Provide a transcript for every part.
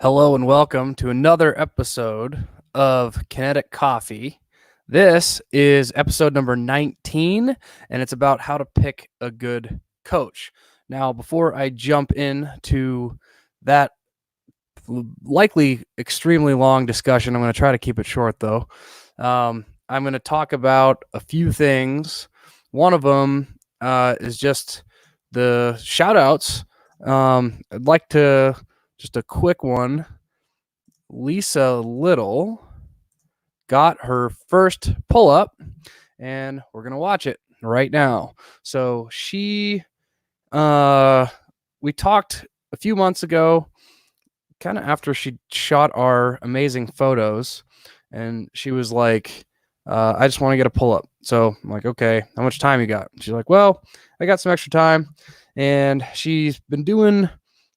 Hello and welcome to another episode of Kinetic Coffee. This is episode number 19, and it's about how to pick a good coach. Now, before I jump into that likely extremely long discussion, I'm going to try to keep it short, though. I'm going to talk about a few things. One of them is just the shout outs. I'd like to just a quick one. Lisa Little got her first pull up, and we're going to watch it right now. So we talked a few months ago, kind of after she shot our amazing photos, and she was like, I just want to get a pull up. So I'm like, okay, how much time you got? She's like, well, I got some extra time. And she's been doing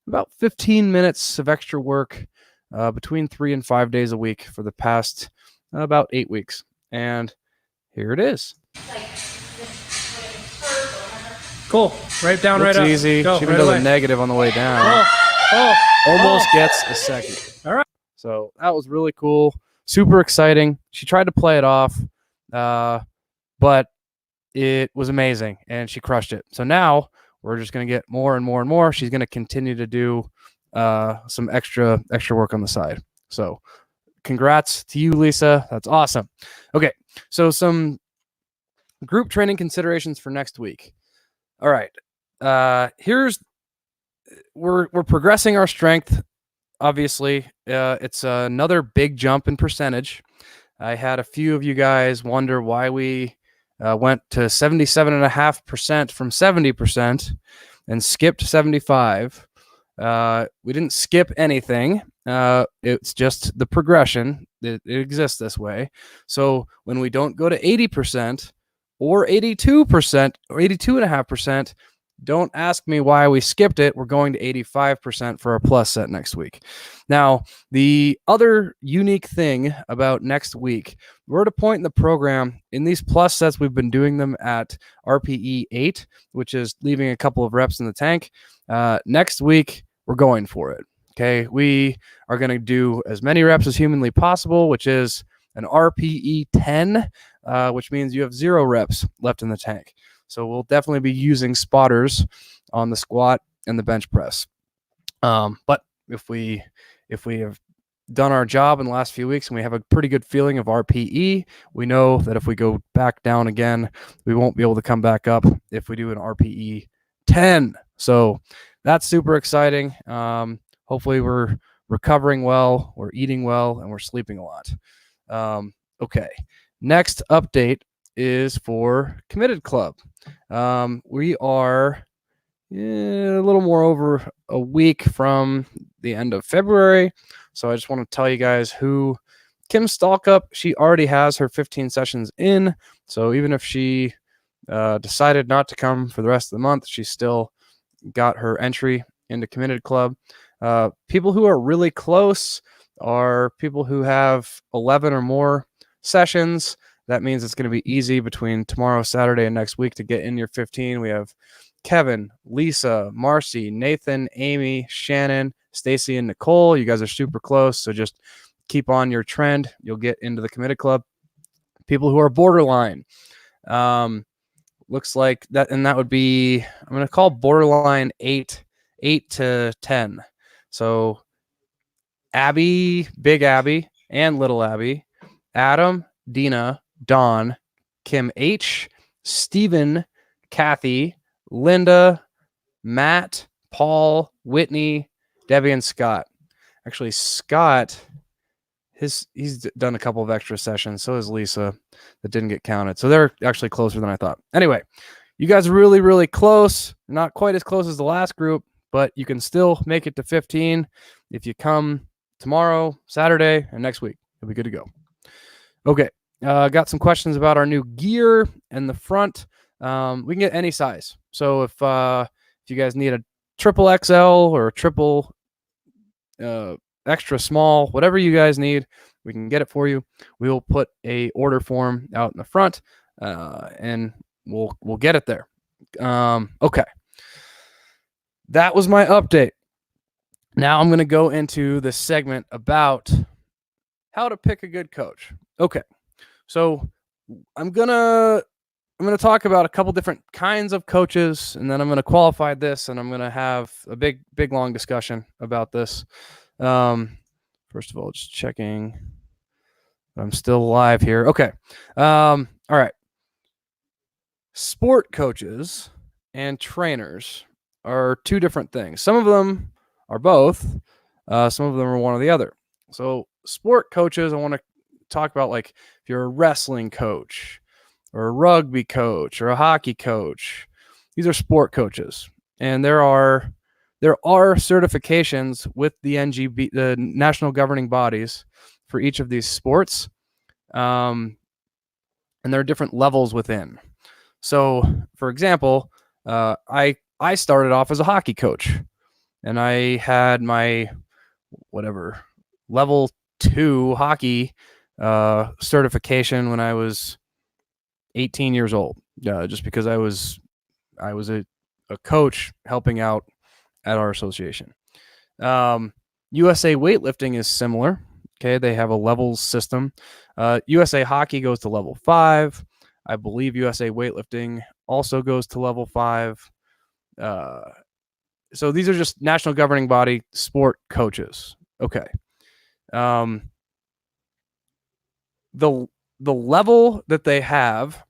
about 15 minutes of extra work between 3 and 5 days a week for the past about 8 weeks. And here it is. Cool. Right down, Looks right up. easy. Go, She even right does away. a negative on the way down. Almost gets a second. All right. So that was really cool. Super exciting. She tried to play it off, but it was amazing, and she crushed it. So now we're just going to get more and more and more. She's going to continue to do some extra work on the side. So congrats to you, Lisa. That's awesome. Okay, so some group training considerations for next week. All right. We're progressing our strength. Obviously, it's another big jump in percentage. I had a few of you guys wonder why we went to 77.5% from 70% and skipped 75. We didn't skip anything. It's just the progression. It exists this way. So when we don't go to 80% or 82% or 82.5%, don't ask me why we skipped it. We're going to 85% for our plus set next week. Now, the other unique thing about next week, we're at a point in the program, in these plus sets, we've been doing them at RPE 8, which is leaving a couple of reps in the tank. Next week, we're going for it. Okay, we are going to do as many reps as humanly possible, which is an RPE 10, which means you have 0 reps left in the tank. So we'll definitely be using spotters on the squat and the bench press. But if we have done our job in the last few weeks and we have a pretty good feeling of RPE, we know that if we go back down again, we won't be able to come back up if we do an RPE 10. So that's super exciting. Hopefully we're recovering well, we're eating well, and we're sleeping a lot. Okay, next update is for Committed Club. We are a little more over a week from the end of February. So I just want to tell you guys who Kim Stalkup, she already has her 15 sessions in. So even if she decided not to come for the rest of the month, she still got her entry into Committed Club. People who are really close are people who have 11 or more sessions. That means it's going to be easy between tomorrow, Saturday, and next week to get in your 15. We have Kevin, Lisa, Marcy, Nathan, Amy, Shannon, Stacy, and Nicole. You guys are super close, so just keep on your trend. You'll get into the Committed Club. People who are borderline. Looks like that, and that would be, I'm going to call borderline 8 to 10. So Abby, Big Abby, and Little Abby, Adam, Dina, Dawn, Kim H, Steven, Kathy, Linda, Matt, Paul, Whitney, Debbie, and Scott. Actually, Scott, he's done a couple of extra sessions. So has Lisa, that didn't get counted. So they're actually closer than I thought. Anyway, you guys are really, really close. Not quite as close as the last group, but you can still make it to 15 if you come tomorrow, Saturday, and next week. You'll be good to go. Okay. Got some questions about our new gear and the front. We can get any size. So if you guys need a triple XL or a triple extra small, whatever you guys need, we can get it for you. We will put a order form out in the front, and we'll get it there. Okay. That was my update. Now I'm going to go into the segment about how to pick a good coach. Okay. So I'm going to talk about a couple different kinds of coaches, and then I'm going to qualify this, and I'm going to have a big long discussion about this. First of all, just checking. I'm still live here. Okay. All right. Sport coaches and trainers are two different things. Some of them are both. Some of them are one or the other. So sport coaches, I want to talk about, like, if you're a wrestling coach or a rugby coach or a hockey coach, these are sport coaches. And there are certifications with the NGB, the national governing bodies, for each of these sports. And there are different levels within. So, for example, I started off as a hockey coach, and I had my level 2 hockey certification when I was 18 years old, just because I was a coach helping out at our association. USA weightlifting is similar. Okay, they have a levels system. USA hockey goes to level 5. I believe USA weightlifting also goes to level 5. So these are just national governing body sport coaches. Okay. The level that they have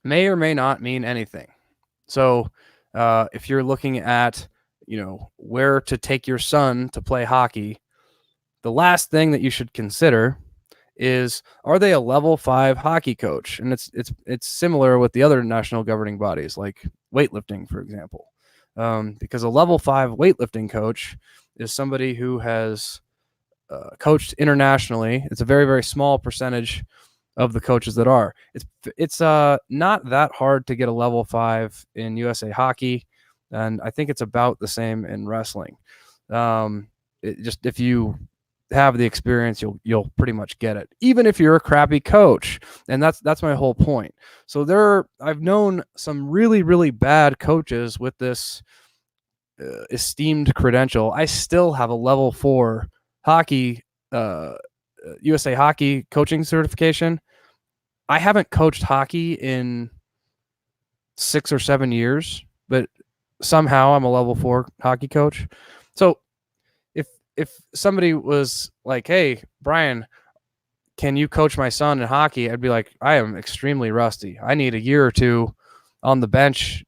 may or may not mean anything. So if you're looking at, where to take your son to play hockey, the last thing that you should consider is, are they a level 5 hockey coach? And it's similar with the other national governing bodies, like weightlifting, for example, because a level 5 weightlifting coach is somebody who has coached internationally. It's a very, very small percentage of the coaches that are. It's not that hard to get a level 5 in USA hockey, and I think it's about the same in wrestling. If you have the experience, you'll pretty much get it, even if you're a crappy coach. And that's my whole point. So I've known some really, really bad coaches with this esteemed credential. I still have a level 4 hockey USA hockey coaching certification. I haven't coached hockey in 6 or 7 years, but somehow I'm a level 4 hockey coach. So if somebody was like, "Hey, Brian, can you coach my son in hockey?" I'd be like, "I am extremely rusty. I need a year or two on the bench,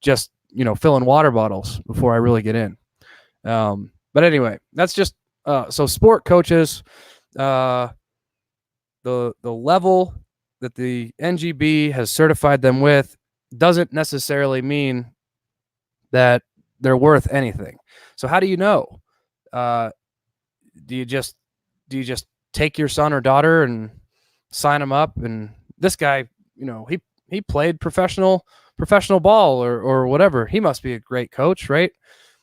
just filling water bottles before I really get in." But anyway, that's just so sport coaches. The level that the NGB has certified them with doesn't necessarily mean that they're worth anything. So how do you know? Do you just take your son or daughter and sign them up? And this guy, he played professional ball or whatever. He must be a great coach, right?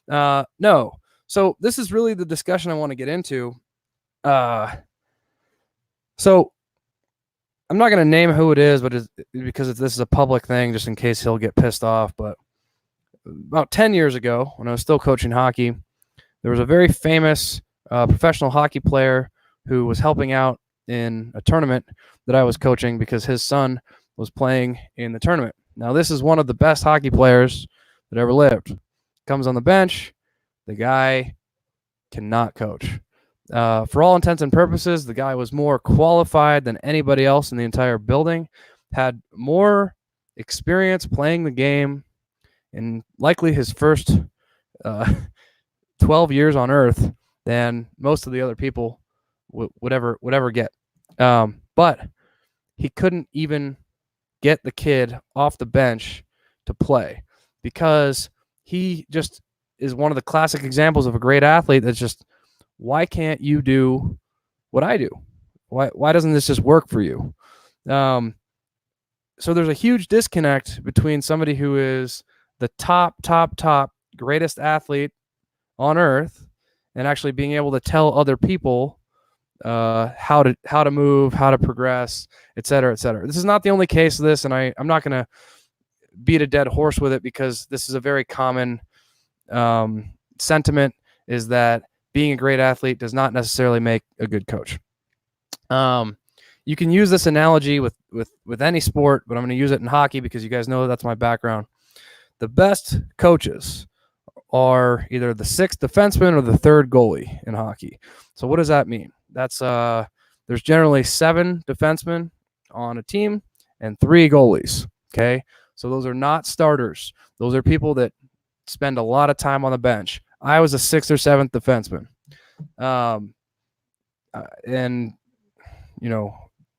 No. So this is really the discussion I want to get into. So I'm not going to name who it is, but because this is a public thing, just in case he'll get pissed off. But about 10 years ago, when I was still coaching hockey, there was a very famous professional hockey player who was helping out in a tournament that I was coaching because his son was playing in the tournament. Now, this is one of the best hockey players that ever lived. Comes on the bench. The guy cannot coach. For all intents and purposes, the guy was more qualified than anybody else in the entire building, had more experience playing the game in likely his first 12 years on Earth than most of the other people would ever get. But he couldn't even get the kid off the bench to play because he just is one of the classic examples of a great athlete that's just, why can't you do what I do? Why doesn't this just work for you? So there's a huge disconnect between somebody who is the top greatest athlete on Earth and actually being able to tell other people how to move, how to progress, et cetera, et cetera. This is not the only case of this, and I'm not going to beat a dead horse with it because this is a very common sentiment is that being a great athlete does not necessarily make a good coach. You can use this analogy with any sport, but I'm going to use it in hockey because you guys know that's my background. The best coaches are either the sixth defenseman or the third goalie in hockey. So what does that mean? That's there's generally 7 defensemen on a team and 3 goalies. Okay, so those are not starters. Those are people that spend a lot of time on the bench. I was a 6th or 7th defenseman, and you know,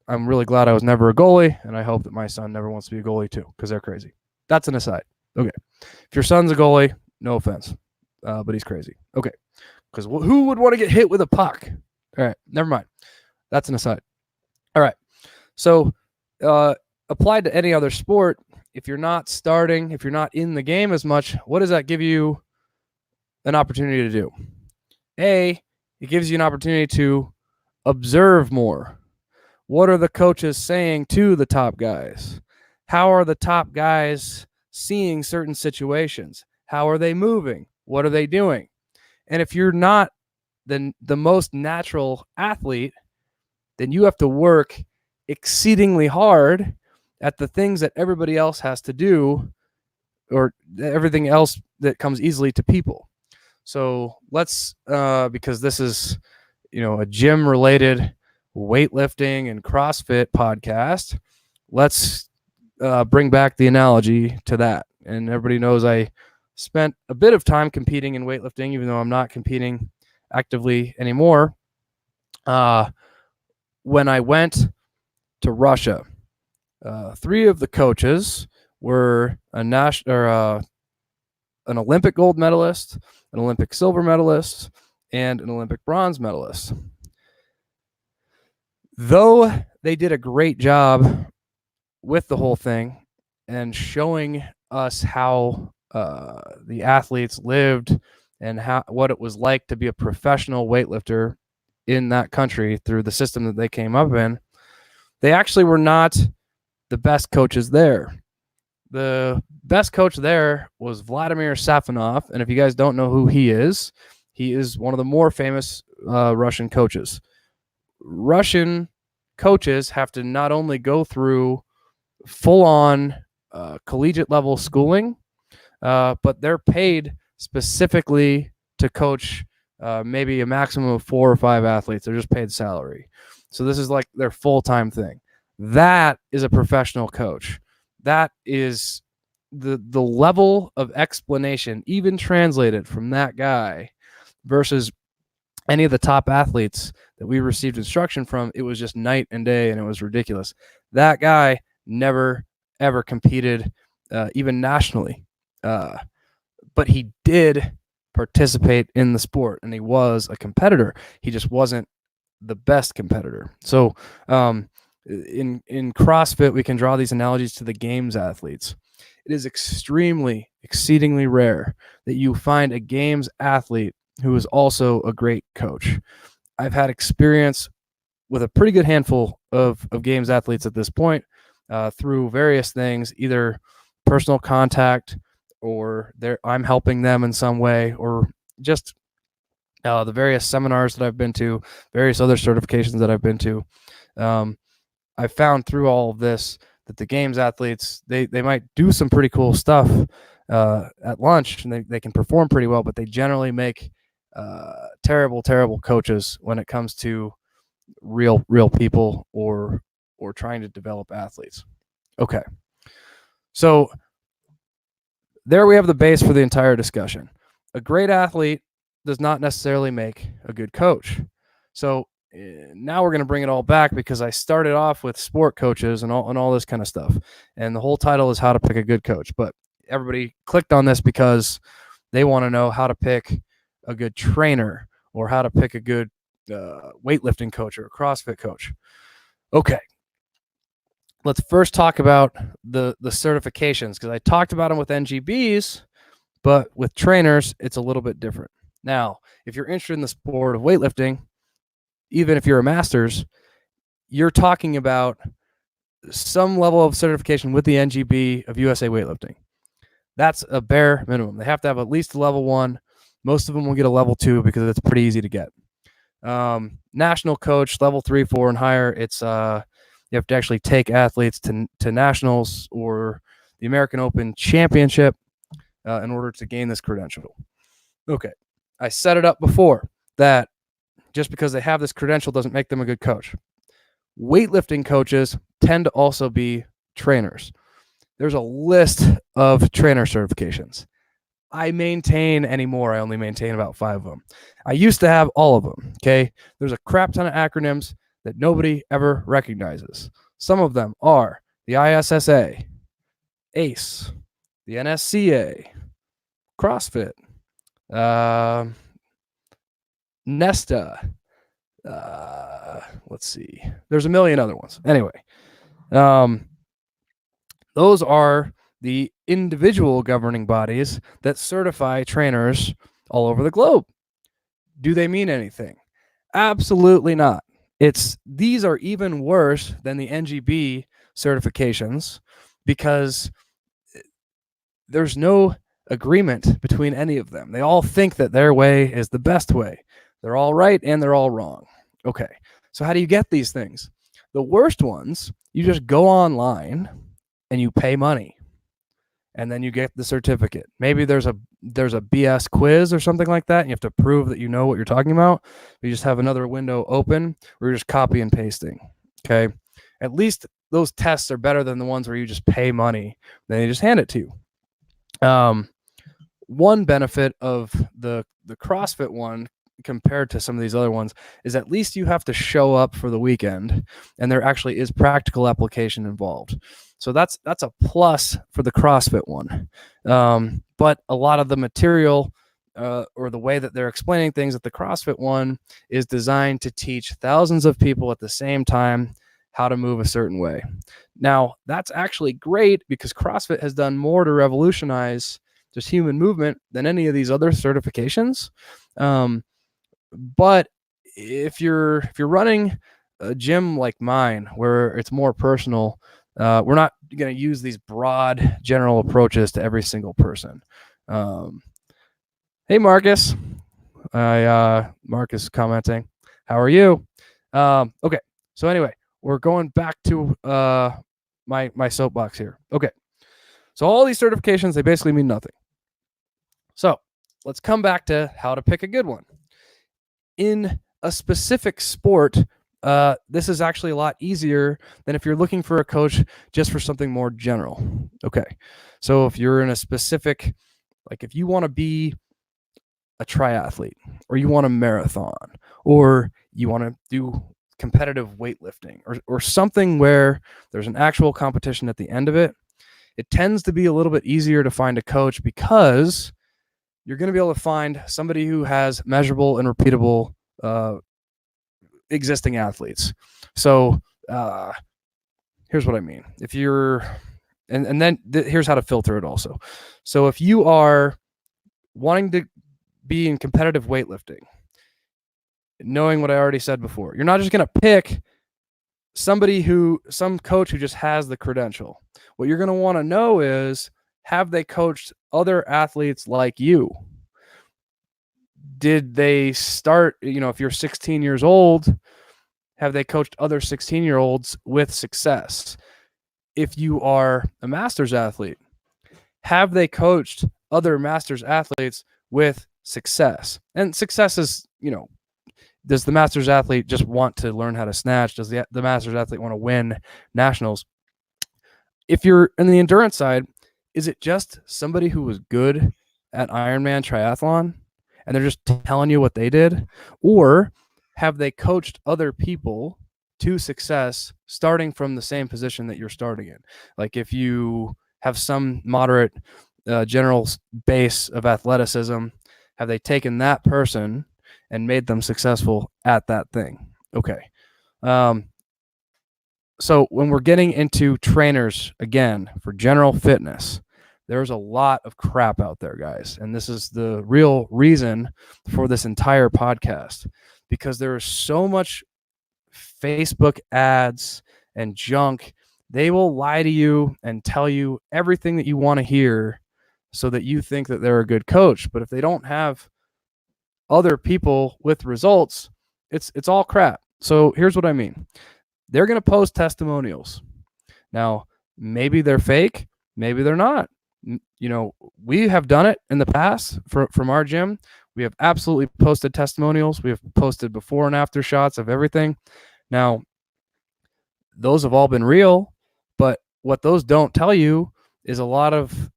I'm really glad I was never a goalie, and I hope that my son never wants to be a goalie too, because they're crazy. That's an aside. Okay, if your son's a goalie, no offense, but he's crazy. Okay, because who would want to get hit with a puck? All right, never mind. That's an aside. All right, so applied to any other sport, if you're not starting, if you're not in the game as much, what does that give you an opportunity to do? It gives you an opportunity to observe more. What are the coaches saying to the top guys? How are the top guys seeing certain situations? How are they moving? What are they doing? And if you're not the most natural athlete, then you have to work exceedingly hard at the things that everybody else has to do, or everything else that comes easily to people. So let's, because this is, a gym related weightlifting and CrossFit podcast, let's bring back the analogy to that. And everybody knows I spent a bit of time competing in weightlifting, even though I'm not competing actively anymore. When I went to Russia, 3 of the coaches were an Olympic gold medalist, an Olympic silver medalist, and an Olympic bronze medalist. Though they did a great job with the whole thing and showing us how the athletes lived and what it was like to be a professional weightlifter in that country through the system that they came up in, they actually were not the best coaches there. The best coach there was Vladimir Safonov, and if you guys don't know who he is one of the more famous Russian coaches. Russian coaches have to not only go through full-on collegiate level schooling, but they're paid specifically to coach maybe a maximum of 4 or 5 athletes. They're just paid salary. So this is like their full-time thing. That is a professional coach. That is the level of explanation, even translated from that guy versus any of the top athletes that we received instruction from. It was just night and day, and it was ridiculous. That guy never, ever competed even nationally. But he did participate in the sport, and he was a competitor. He just wasn't the best competitor. So in CrossFit, we can draw these analogies to the games athletes. It is exceedingly rare that you find a games athlete who is also a great coach. I've had experience with a pretty good handful of games athletes at this point through various things, either personal contact or I'm helping them in some way, or just the various seminars that I've been to, various other certifications that I've been to. I found through all of this that the games athletes, they might do some pretty cool stuff at lunch, and they can perform pretty well, but they generally make terrible coaches when it comes to real people or trying to develop athletes. Okay. So there we have the base for the entire discussion. A great athlete does not necessarily make a good coach. So now we're going to bring it all back, because I started off with sport coaches and all this kind of stuff. And the whole title is How to Pick a Good Coach. But everybody clicked on this because they want to know how to pick a good trainer, or how to pick a good weightlifting coach or a CrossFit coach. Okay. Let's first talk about the certifications, because I talked about them with NGBs, but with trainers, it's a little bit different. Now, if you're interested in the sport of weightlifting, even if you're a master's, you're talking about some level of certification with the NGB of USA Weightlifting. That's a bare minimum. They have to have at least a level 1. Most of them will get a level 2 because it's pretty easy to get. National coach, level 3, 4, and higher, it's you have to actually take athletes to nationals or the American Open Championship in order to gain this credential. Okay, I set it up before that just because they have this credential doesn't make them a good coach. Weightlifting coaches tend to also be trainers. There's a list of trainer certifications. I maintain anymore. I only maintain about 5 of them. I used to have all of them. Okay. There's a crap ton of acronyms that nobody ever recognizes. Some of them are the ISSA, ACE, the NSCA, CrossFit, Nesta. Let's see. There's a million other ones. Anyway, those are the individual governing bodies that certify trainers all over the globe. Do they mean anything? Absolutely not. These are even worse than the NGB certifications because there's no agreement between any of them. They all think that their way is the best way. They're all right and they're all wrong. Okay, so how do you get these things? The worst ones, you just go online and you pay money and then you get the certificate. Maybe there's a BS quiz or something like that, and you have to prove that you know what you're talking about. You just have another window open where you're just copy and pasting. Okay, at least those tests are better than the ones where you just pay money, then they just hand it to you. One benefit of the CrossFit one compared to some of these other ones is at least you have to show up for the weekend and there actually is practical application involved. So that's a plus for the CrossFit one. But a lot of the material or the way that they're explaining things at the CrossFit one is designed to teach thousands of people at the same time how to move a certain way. Now, that's actually great because CrossFit has done more to revolutionize just human movement than any of these other certifications. But if you're running a gym like mine where it's more personal, we're not going to use these broad general approaches to every single person. Hey, Marcus. Marcus commenting. How are you? Okay. So anyway, we're going back to my soapbox here. Okay. So all these certifications, they basically mean nothing. So let's come back to how to pick a good one. In a specific sport, this is actually a lot easier than if you're looking for a coach just for something more general. Okay. So if you're in a specific, like if you want to be a triathlete or you want a marathon or you want to do competitive weightlifting or something where there's an actual competition at the end of it, it tends to be a little bit easier to find a coach because you're going to be able to find somebody who has measurable and repeatable existing athletes. So here's what I mean. If you're, and then here's how to filter it also. So if you are wanting to be in competitive weightlifting, knowing what I already said before, you're not just going to pick some coach who just has the credential. What you're going to want to know is, have they coached other athletes like you? Did they start, if you're 16 years old, have they coached other 16-year-olds with success? If you are a master's athlete, have they coached other master's athletes with success? And success is, does the master's athlete just want to learn how to snatch? Does the master's athlete want to win nationals? If you're in the endurance side, is it just somebody who was good at Ironman triathlon and they're just telling you what they did? Or have they coached other people to success starting from the same position that you're starting in? Like if you have some moderate general base of athleticism, have they taken that person and made them successful at that thing? Okay. So when we're getting into trainers, again, for general fitness, there's a lot of crap out there, guys. And this is the real reason for this entire podcast, because there is so much Facebook ads and junk. They will lie to you and tell you everything that you want to hear so that you think that they're a good coach. But if they don't have other people with results, it's all crap. So here's what I mean. They're going to post testimonials. Now, maybe they're fake, maybe they're not. You know, we have done it in the past from our gym. We have absolutely posted testimonials. We have posted before and after shots of everything. Now, those have all been real, but what those don't tell you is a lot of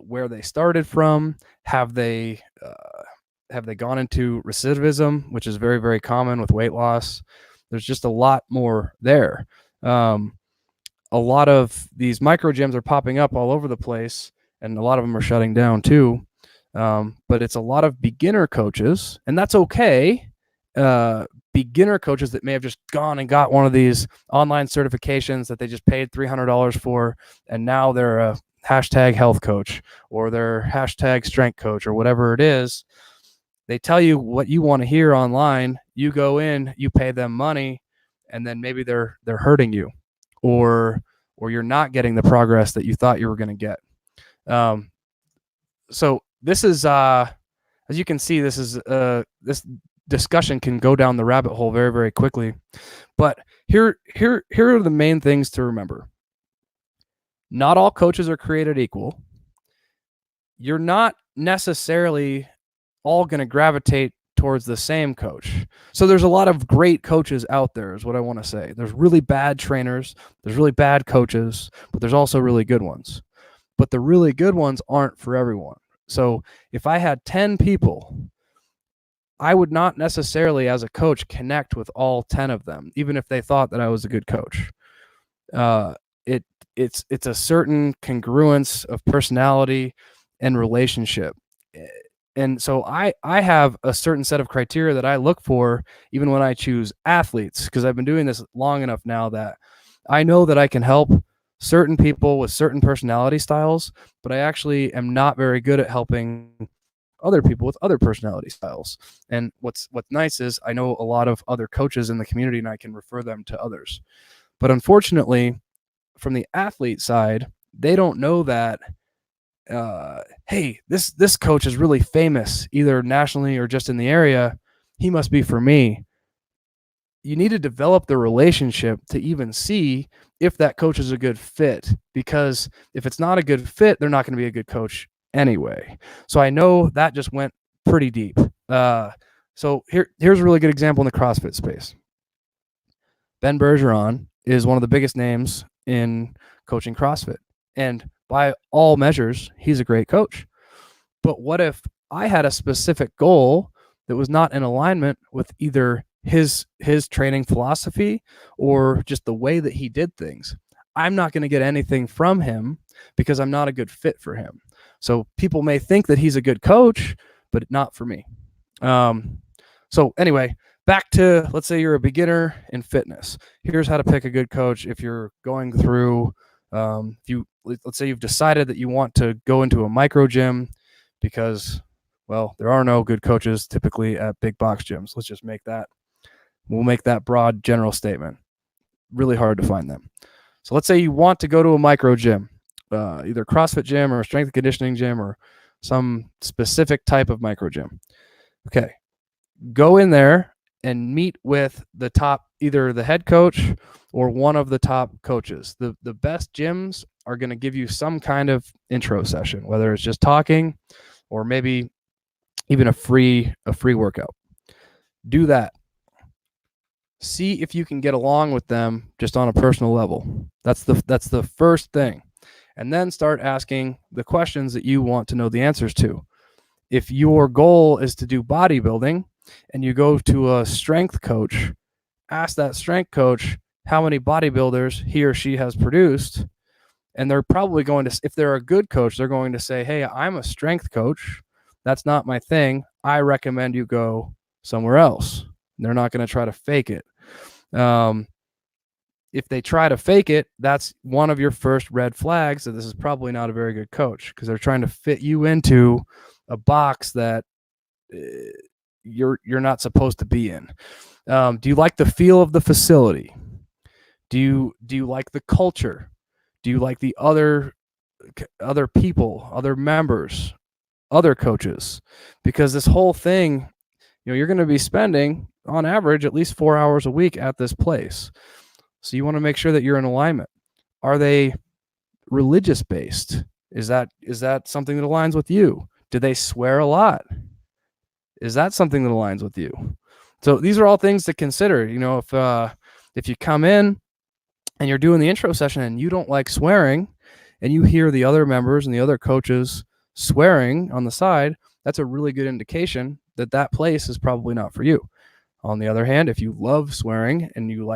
where they started from. Have they gone into recidivism, which is very, very common with weight loss? There's just a lot more there. A lot of these micro gyms are popping up all over the place, and a lot of them are shutting down too. But it's a lot of beginner coaches, and that's okay. Beginner coaches that may have just gone and got one of these online certifications that they just paid $300 for, and now they're a hashtag health coach or they're hashtag strength coach or whatever it is. They tell you what you want to hear online. You go in, you pay them money, and then maybe they're hurting you, or you're not getting the progress that you thought you were going to get. So this is, as you can see, this discussion can go down the rabbit hole very, very quickly. But here are the main things to remember. Not all coaches are created equal. You're not necessarily all going to gravitate towards the same coach. So there's a lot of great coaches out there, is what I want to say. There's really bad trainers, there's really bad coaches, but there's also really good ones. But the really good ones aren't for everyone. So if I had 10 people, I would not necessarily, as a coach, connect with all 10 of them, even if they thought that I was a good coach. It's a certain congruence of personality and relationship. And so I have a certain set of criteria that I look for even when I choose athletes, because I've been doing this long enough now that I know that I can help certain people with certain personality styles, but I actually am not very good at helping other people with other personality styles. And what's nice is I know a lot of other coaches in the community and I can refer them to others. But unfortunately, from the athlete side, they don't know that hey, this coach is really famous, either nationally or just in the area. He must be for me. You need to develop the relationship to even see if that coach is a good fit, because if it's not a good fit, they're not going to be a good coach anyway. So I know that just went pretty deep. So here's a really good example in the CrossFit space. Ben Bergeron is one of the biggest names in coaching CrossFit, and by all measures, he's a great coach. But what if I had a specific goal that was not in alignment with either his training philosophy or just the way that he did things? I'm not going to get anything from him because I'm not a good fit for him. So people may think that he's a good coach, but not for me. So anyway, back to, let's say you're a beginner in fitness. Here's how to pick a good coach if you're going through, let's say you've decided that you want to go into a micro gym because, well, there are no good coaches typically at big box gyms. Let's just we'll make that broad general statement. Really hard to find them. So let's say you want to go to a micro gym, either CrossFit gym or a strength and conditioning gym or some specific type of micro gym. Okay, go in there and meet with the top, either the head coach or one of the top coaches. The best gyms are going to give you some kind of intro session, whether it's just talking or maybe even a free workout. Do that. See if you can get along with them just on a personal level. That's the first thing. And then start asking the questions that you want to know the answers to. If your goal is to do bodybuilding and you go to a strength coach, ask that strength coach how many bodybuilders he or she has produced. And they're probably going to, if they're a good coach, they're going to say, hey, I'm a strength coach. That's not my thing. I recommend you go somewhere else. They're not going to try to fake it. If they try to fake it, that's one of your first red flags that this is probably not a very good coach, because they're trying to fit you into a box that you're not supposed to be in. Do you like the feel of the facility? Do you like the culture? Do you like the other people, other members, other coaches? Because this whole thing you're going to be spending on average at least 4 hours a week at this place. So you want to make sure that you're in alignment. Are they religious based? Is that something that aligns with you? Do they swear a lot? Is that something that aligns with you? So these are all things to consider. If you come in and you're doing the intro session and you don't like swearing, and you hear the other members and the other coaches swearing on the side, that's a really good indication that that place is probably not for you. On the other hand, if you love swearing and you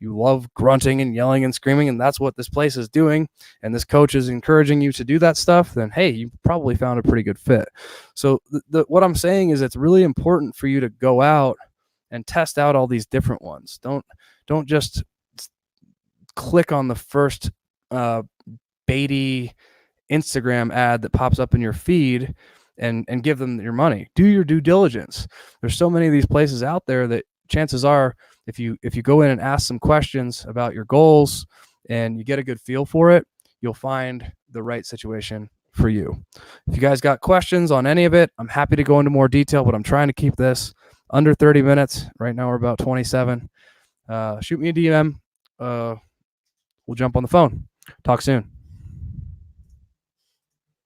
love grunting and yelling and screaming, and that's what this place is doing, and this coach is encouraging you to do that stuff, then hey, you probably found a pretty good fit. So what I'm saying is it's really important for you to go out and test out all these different ones. Don't just click on the first baity Instagram ad that pops up in your feed and give them your money. Do your due diligence. There's so many of these places out there that chances are, if you go in and ask some questions about your goals and you get a good feel for it, you'll find the right situation for you. If you guys got questions on any of it, I'm happy to go into more detail, but I'm trying to keep this under 30 minutes. Right now we're about 27. Shoot me a DM. We'll jump on the phone. Talk soon.